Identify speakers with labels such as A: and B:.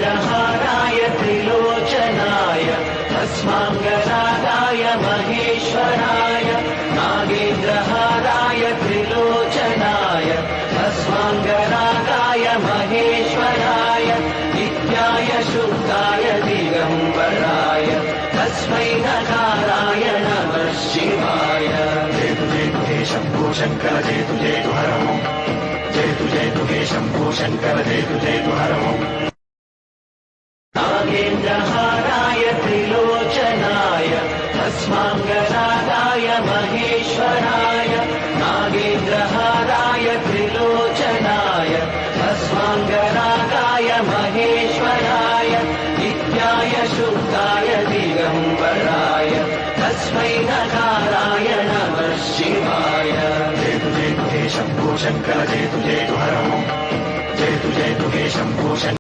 A: नागेन्द्रहाराय त्रिलोचनाय अस्माङ्गरागाय महेश्वराय नागेन्द्रहाराय त्रिलोचनाय अस्माङ्गरागाय महेश्वराय नित्याय शुद्धाय दिगम्बराय तस्मै नकाराय नमः शिवाय।
B: जयतु जयतु हे शम्भो शङ्कर जयतु जयतु हर ओम् जयतु जयतु हे शम्भो शङ्कर जयतु जयतु हर ओम्।
A: नागेन्द्रहाराय त्रिलोचनाय अस्माङ्गरागाय महेश्वराय नागेन्द्रहाराय त्रिलोचनाय अस्माङ्गरागाय महेश्वराय नित्याय शुद्धाय दिगम्बराय तस्मै नकाराय नमः शिवाय।
B: जयतु जयतु हे शम्भो शङ्कर जयतु जयतु हर ओम् जयतु जयतु हे शम्भो शङ्कर